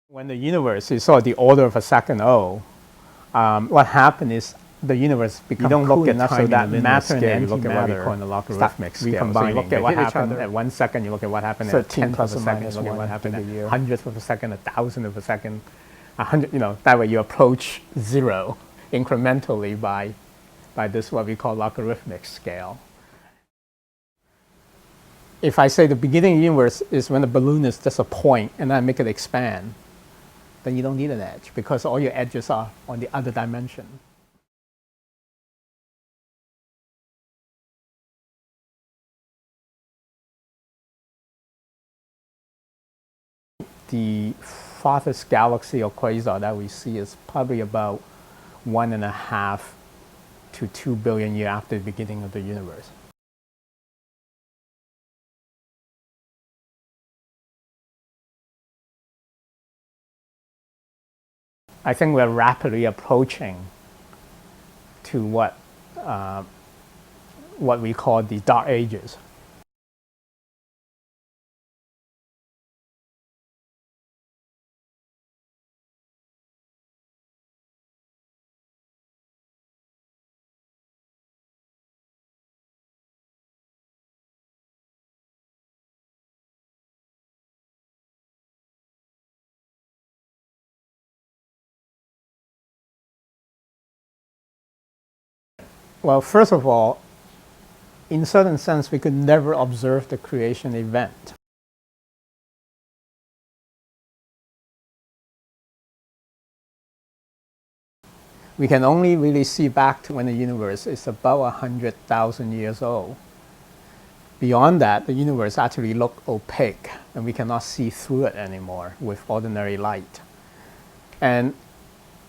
When the universe is sort of the order of a second O, what happened is the universe becomes You don't cool look at enough time so in that the linear matter and scale, you look at what we antimatter call in the logarithmic scale. So you recombining. look at They what hit each happened other at 1 second, you look at what happened at 13 tenth plus of a or second, minus you look at what 1 happened to at the year. hundredth of a second, a thousandth of a second, 100, that way you approach zero incrementally by this what we call logarithmic scale. If I say the beginning of the universe is when the balloon is just a point and I make it expand, then you don't need an edge because all your edges are on the other dimension. The farthest galaxy or quasar that we see is probably about 1.5 to 2 billion years after the beginning of the universe. I think we're rapidly approaching to what we call the dark ages. Well, first of all, in a certain sense, we could never observe the creation event. We can only really see back to when the universe is about 100,000 years old. Beyond that, the universe actually looks opaque, and we cannot see through it anymore with ordinary light. And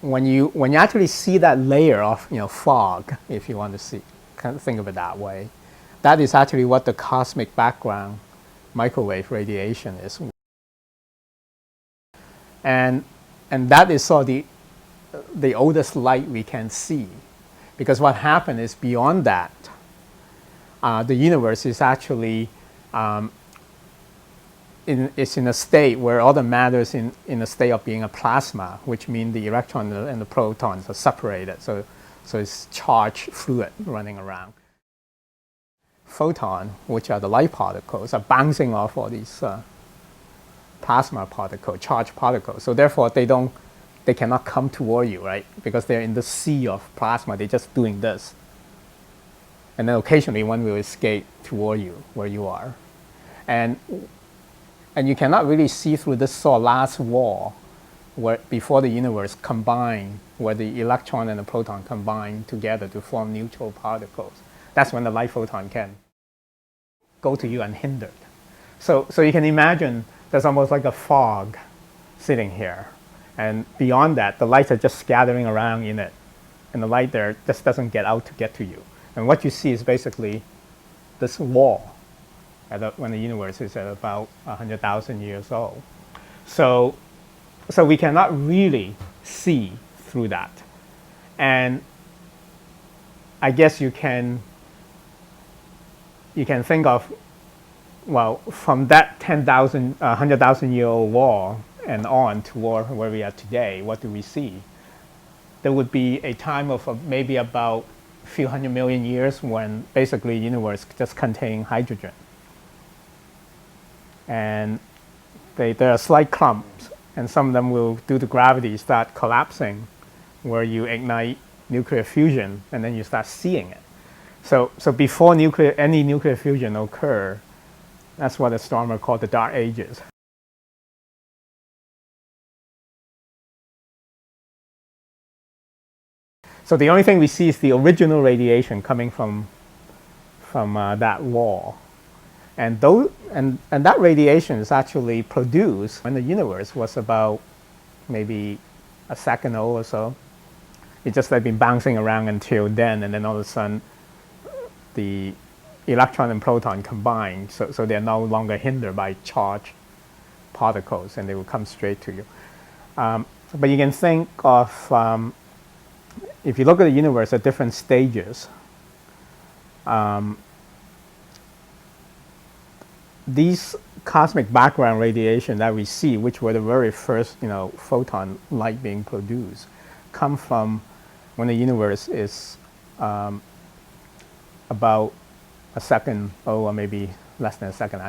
when you actually see that layer of fog, if you want to see, kind of think of it that way, that is actually what the cosmic background microwave radiation is. And that is sort of the oldest light we can see, because what happened is beyond that, the universe is actually it's in a state where all the matter is in a state of being a plasma, which means the electron and the protons are separated. So it's charged fluid running around. Photons, which are the light particles, are bouncing off all these plasma particles, charged particles. So therefore, they cannot come toward you, right? Because they're in the sea of plasma. They're just doing this. And then occasionally one will escape toward you, where you are. And you cannot really see through this sort of last wall where before the universe combined, where the electron and the proton combine together to form neutral particles. That's when the light photon can go to you unhindered. So you can imagine there's almost like a fog sitting here. And beyond that, the lights are just scattering around in it. And the light there just doesn't get out to get to you. And what you see is basically this wall when the universe is at about 100,000 years old. So we cannot really see through that. And I guess you can think of, well, from that 100,000 year old wall and on toward where we are today, what do we see? There would be a time of maybe about a few 100 million years when basically the universe just contains hydrogen. And there are slight clumps, and some of them will, due to gravity, start collapsing, where you ignite nuclear fusion, and then you start seeing it. So before any nuclear fusion occur, that's what astronomers call the dark ages. So the only thing we see is the original radiation coming from that wall. And that radiation is actually produced when the universe was about maybe a second old or so. It just had been bouncing around until then, and then all of a sudden the electron and proton combine, so they're no longer hindered by charged particles, and they will come straight to you. But you can think of, if you look at the universe at different stages, these cosmic background radiation that we see, which were the very first, photon light being produced, come from when the universe is about a second, or maybe less than a second.